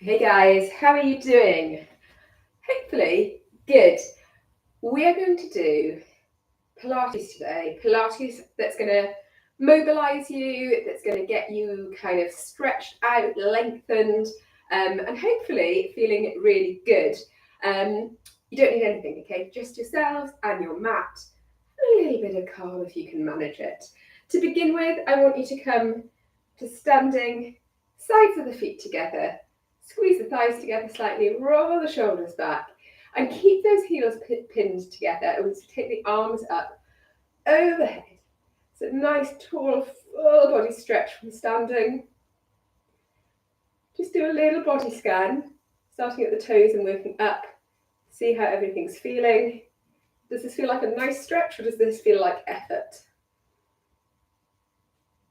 Hey guys, how are you doing? Hopefully good. We are going to do Pilates today. Pilates that's going to mobilize you, that's going to get you kind of stretched out, lengthened, and hopefully feeling really good. You don't need anything, okay? Just yourselves and your mat. A little bit of calm if you can manage it. To begin with, I want you to come to standing, sides of the feet together. Squeeze the thighs together slightly, roll the shoulders back, and keep those heels pinned together. And take the arms up overhead. So nice, tall, full body stretch from standing. Just do a little body scan, starting at the toes and working up. See how everything's feeling. Does this feel like a nice stretch, or does this feel like effort?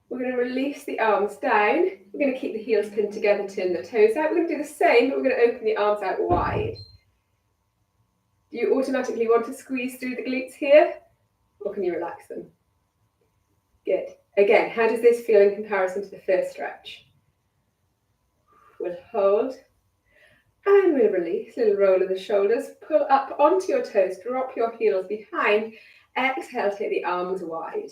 We're going to release the arms down. We're going to keep the heels pinned together, turn the toes out. We're going to do the same, but we're going to open the arms out wide. Do you automatically want to squeeze through the glutes here, or can you relax them? Good. Again, how does this feel in comparison to the first stretch? We'll hold, and we'll release. Little roll of the shoulders. Pull up onto your toes, drop your heels behind. Exhale, take the arms wide.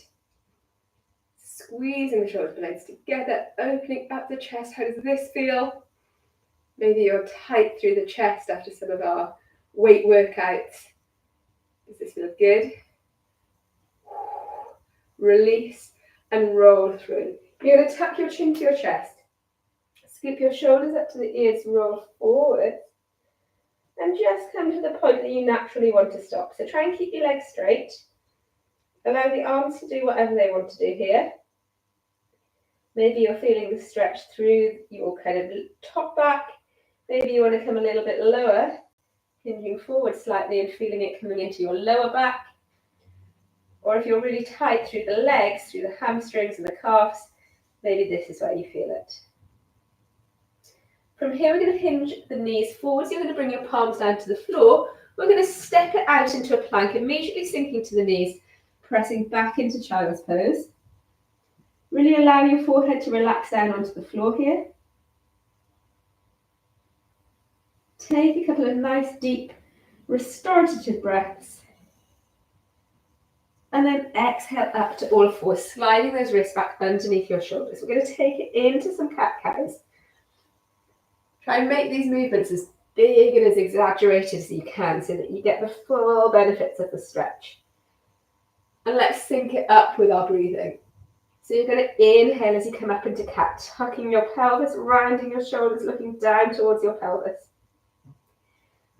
Squeezing the shoulder blades together, opening up the chest. How does this feel? Maybe you're tight through the chest after some of our weight workouts. Does this feel good? Release and roll through. You're going to tuck your chin to your chest. Scoop your shoulders up to the ears, roll forward. And just come to the point that you naturally want to stop. So try and keep your legs straight. Allow the arms to do whatever they want to do here. Maybe you're feeling the stretch through your kind of top back. Maybe you want to come a little bit lower, hinging forward slightly and feeling it coming into your lower back. Or if you're really tight through the legs, through the hamstrings and the calves, maybe this is where you feel it. From here, we're going to hinge the knees forwards. You're going to bring your palms down to the floor. We're going to step it out into a plank, immediately sinking to the knees, pressing back into child's pose. Really allowing your forehead to relax down onto the floor here. Take a couple of nice, deep, restorative breaths. And then exhale up to all fours, sliding those wrists back underneath your shoulders. We're going to take it into some cat-cows. Try and make these movements as big and as exaggerated as you can so that you get the full benefits of the stretch. And let's sync it up with our breathing. So you're going to inhale as you come up into cat, tucking your pelvis, rounding your shoulders, looking down towards your pelvis.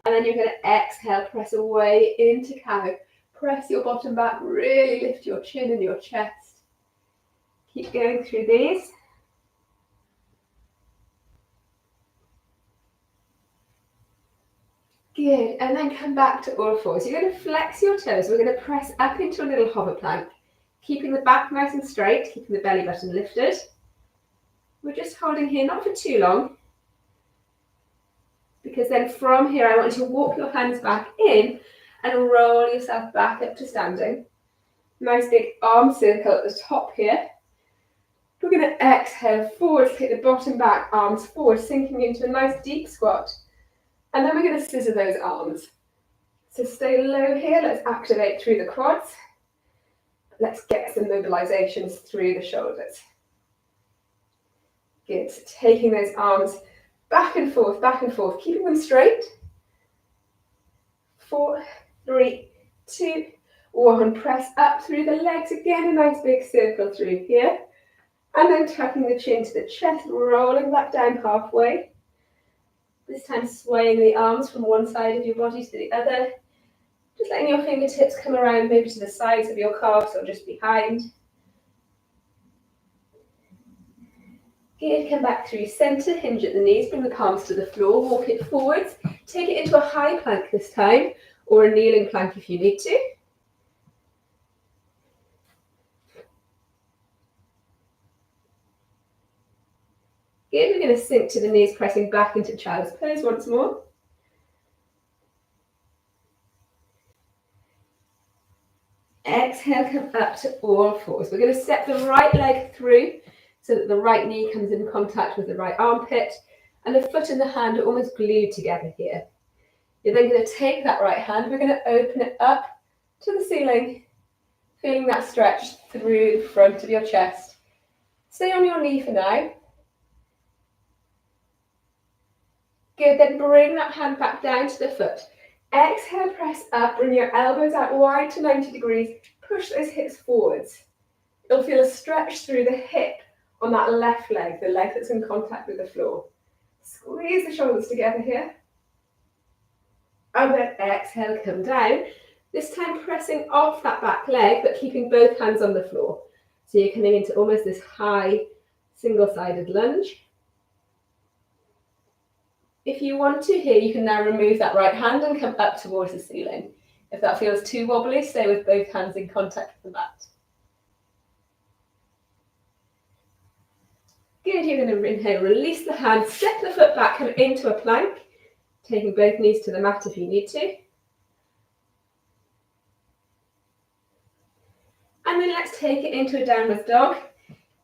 And then you're going to exhale, press away into cow. Press your bottom back, really lift your chin and your chest. Keep going through these. Good, and then come back to all fours. You're going to flex your toes. We're going to press up into a little hover plank, keeping the back nice and straight, keeping the belly button lifted. We're just holding here, not for too long, because then from here I want you to walk your hands back in and roll yourself back up to standing. Nice big arm circle at the top here. We're going to exhale forward, take the bottom back, arms forward, sinking into a nice deep squat. And then we're going to scissor those arms. So stay low here, let's activate through the quads. Let's get some mobilizations through the shoulders. Good, so taking those arms back and forth, keeping them straight. 4, 3, 2, 1. Press up through the legs again, a nice big circle through here. And then tucking the chin to the chest, rolling back down halfway. This time swaying the arms from one side of your body to the other. Just letting your fingertips come around maybe to the sides of your calves or just behind. Good, come back through center, hinge at the knees, bring the palms to the floor, walk it forwards. Take it into a high plank this time, or a kneeling plank if you need to. Good, we're going to sink to the knees, pressing back into child's pose once more. Exhale, come up to all fours. We're going to step the right leg through so that the right knee comes in contact with the right armpit, and the foot and the hand are almost glued together here. You're then going to take that right hand, we're going to open it up to the ceiling, feeling that stretch through the front of your chest. Stay on your knee for now. Good, then bring that hand back down to the foot. Exhale, press up, bring your elbows out wide to 90 degrees. Push those hips forwards. You'll feel a stretch through the hip on that left leg, the leg that's in contact with the floor. Squeeze the shoulders together here. And then exhale, come down. This time pressing off that back leg, but keeping both hands on the floor. So you're coming into almost this high single-sided lunge. If you want to here, you can now remove that right hand and come up towards the ceiling. If that feels too wobbly, stay with both hands in contact with the mat. Good, you're going to inhale, release the hand, step the foot back, come into a plank, taking both knees to the mat if you need to. And then let's take it into a downward dog,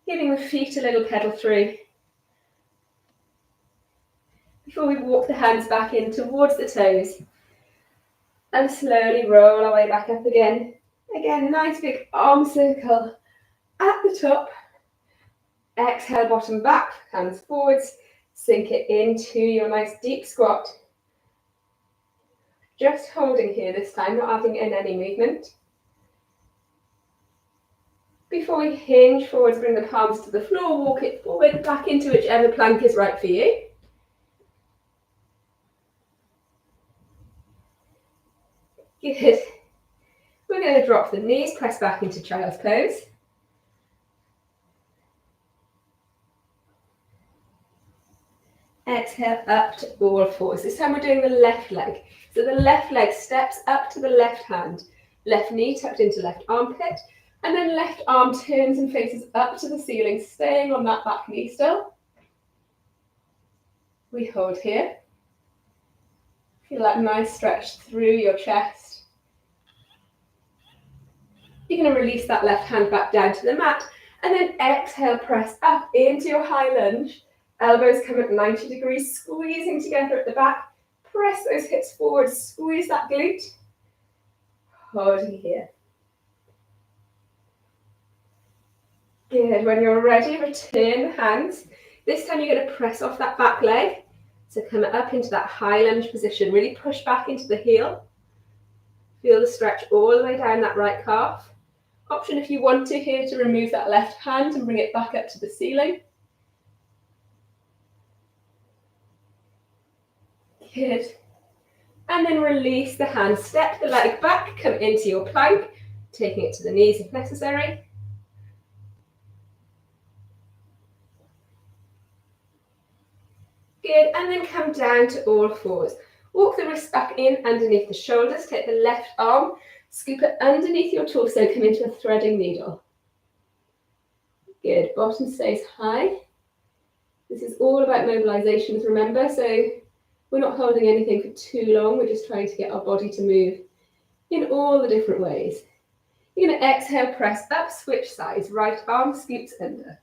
giving the feet a little pedal through. Before we walk the hands back in towards the toes and slowly roll our way back up again. Again, nice big arm circle at the top. Exhale, bottom back, hands forwards, sink it into your nice deep squat. Just holding here this time, not adding in any movement. Before we hinge forwards, bring the palms to the floor, walk it forward, back into whichever plank is right for you. Good. We're going to drop the knees, press back into child's pose. Exhale up to all fours. This time we're doing the left leg. So the left leg steps up to the left hand, left knee tucked into left armpit, and then left arm turns and faces up to the ceiling, staying on that back knee still. We hold here. Feel that nice stretch through your chest. You're going to release that left hand back down to the mat, and then exhale, press up into your high lunge. Elbows come at 90 degrees, squeezing together at the back. Press those hips forward, squeeze that glute. Holding here. Good, when you're ready, return the hands. This time you're going to press off that back leg. So come up into that high lunge position, really push back into the heel. Feel the stretch all the way down that right calf. Option if you want to here to remove that left hand and bring it back up to the ceiling. Good. And then release the hand, step the leg back, come into your plank, taking it to the knees if necessary. Good, and then come down to all fours. Walk the wrists back in underneath the shoulders, take the left arm, scoop it underneath your torso, come into a threading needle. Good, bottom stays high. This is all about mobilizations, remember, so we're not holding anything for too long, we're just trying to get our body to move in all the different ways. You're going to exhale, press up, switch sides, right arm scoops under.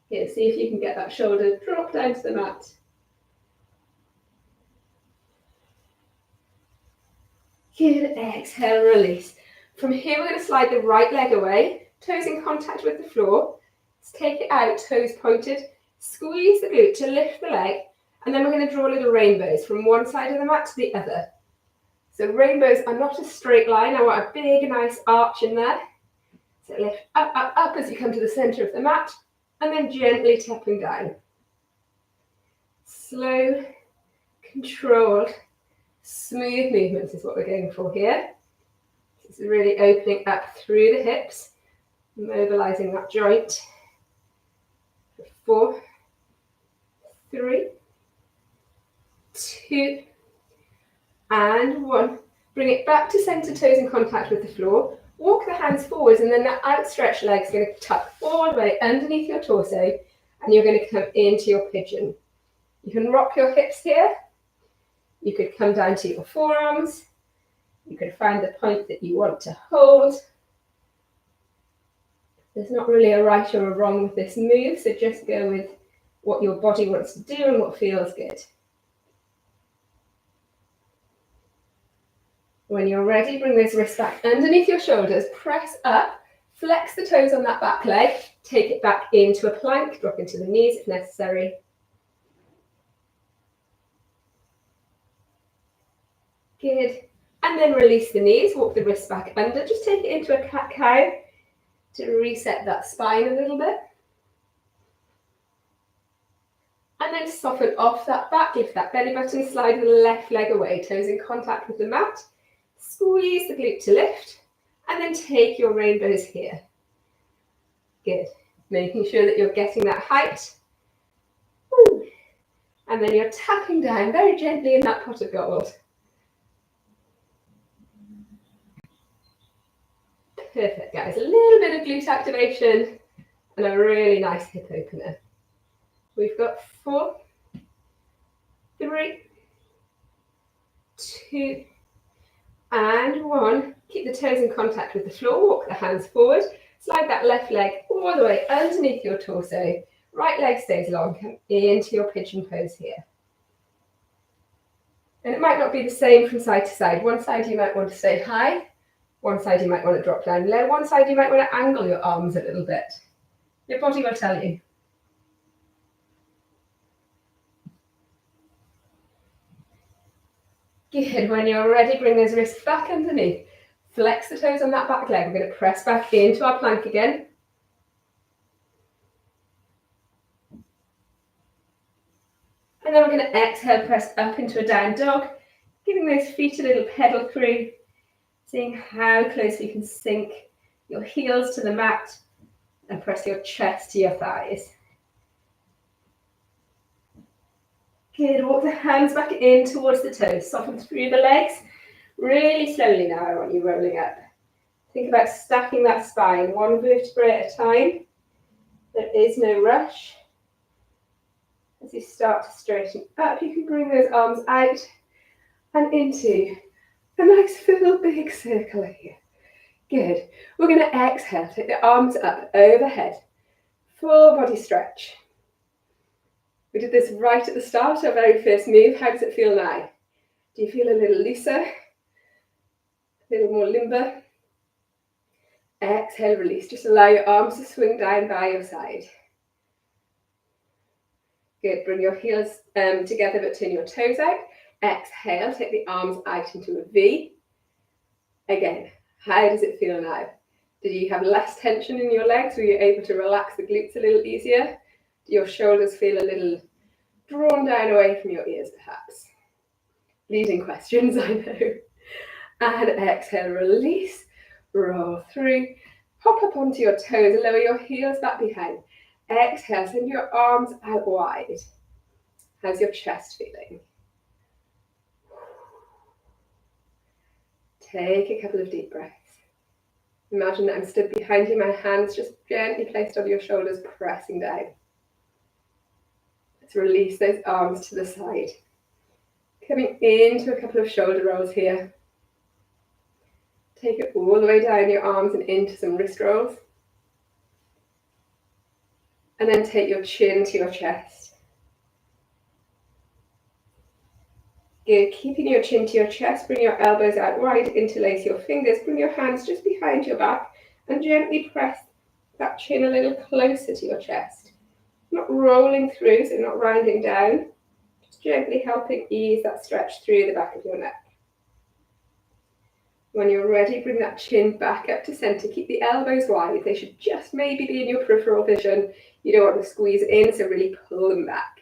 Here, see if you can get that shoulder drop down to the mat. Good, exhale, release. From here, we're going to slide the right leg away, toes in contact with the floor. Let's take it out, toes pointed, squeeze the glute to lift the leg, and then we're going to draw little rainbows from one side of the mat to the other. So rainbows are not a straight line. I want a big, nice arch in there. So lift up, up, up as you come to the center of the mat, and then gently tapping down. Slow, controlled, smooth movements is what we're going for here. This is really opening up through the hips, mobilizing that joint. 4, 3, 2, and 1. Bring it back to center, toes in contact with the floor. Walk the hands forwards, and then that outstretched leg is going to tuck all the way underneath your torso, and you're going to come into your pigeon. You can rock your hips here. You could come down to your forearms. You could find the point that you want to hold. There's not really a right or a wrong with this move, so just go with what your body wants to do and what feels good. When you're ready, bring those wrists back underneath your shoulders, press up, flex the toes on that back leg, take it back into a plank, drop into the knees if necessary. Good. And then release the knees, walk the wrists back under, just take it into a cat-cow to reset that spine a little bit. And then soften off that back, lift that belly button, slide the left leg away, toes in contact with the mat. Squeeze the glute to lift, and then take your rainbows here. Good. Making sure that you're getting that height. Woo. And then you're tapping down very gently in that pot of gold. Perfect, guys. A little bit of glute activation and a really nice hip opener. We've got 4, 3, 2, and 1. Keep the toes in contact with the floor. Walk the hands forward. Slide that left leg all the way underneath your torso. Right leg stays long. Come into your pigeon pose here. And it might not be the same from side to side. One side you might want to stay high. One side you might want to drop down low. One side you might want to angle your arms a little bit. Your body will tell you. Good. When you're ready, bring those wrists back underneath. Flex the toes on that back leg. We're going to press back into our plank again. And then we're going to exhale, press up into a down dog, giving those feet a little pedal through, seeing how close you can sink your heels to the mat and press your chest to your thighs. Good. Walk the hands back in towards the toes. Soften through the legs. Really slowly now, I want you rolling up. Think about stacking that spine, one vertebrae at a time. There is no rush. As you start to straighten up, you can bring those arms out and into a nice full big circle here. Good. We're going to exhale, take the arms up overhead. Full body stretch. We did this right at the start, our very first move. How does it feel now? Do you feel a little looser? A little more limber? Exhale, release. Just allow your arms to swing down by your side. Good. Bring your heels together but turn your toes out. Exhale, take the arms out into a V. Again, how does it feel now? Did you have less tension in your legs? Were you able to relax the glutes a little easier? Do your shoulders feel a little drawn down away from your ears, perhaps? Leading questions, I know. And exhale, release, roll through, hop up onto your toes, lower your heels back behind. Exhale, send your arms out wide. How's your chest feeling? Take a couple of deep breaths. Imagine that I'm stood behind you, my hands just gently placed on your shoulders, pressing down. Let's release those arms to the side. Coming into a couple of shoulder rolls here. Take it all the way down your arms and into some wrist rolls. And then take your chin to your chest. Good. Keeping your chin to your chest, bring your elbows out wide, interlace your fingers, bring your hands just behind your back and gently press that chin a little closer to your chest. Not rolling through, so not rounding down, just gently helping ease that stretch through the back of your neck. When you're ready, bring that chin back up to center. Keep the elbows wide. They should just maybe be in your peripheral vision. You don't want to squeeze in, so really pull them back.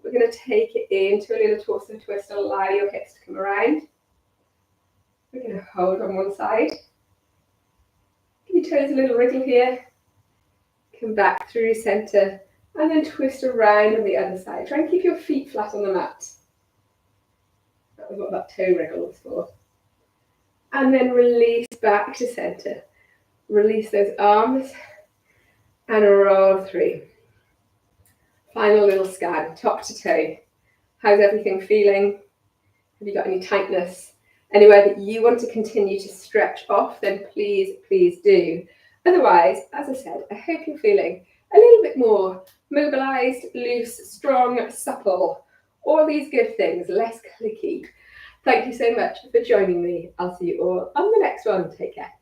We're going to take it into a little torso twist. Allow your hips to come around. We're going to hold on one side. Give your toes a little wriggle here. Come back through center. And then twist around on the other side. Try and keep your feet flat on the mat. That was what that toe wriggle was for. And then release back to center. Release those arms and roll through. Final little scan, top to toe. How's everything feeling? Have you got any tightness? Anywhere that you want to continue to stretch off, then please, please do. Otherwise, as I said, I hope you're feeling a little bit more mobilised, loose, strong, supple, all these good things, less clicky. Thank you so much for joining me. I'll see you all on the next one. Take care.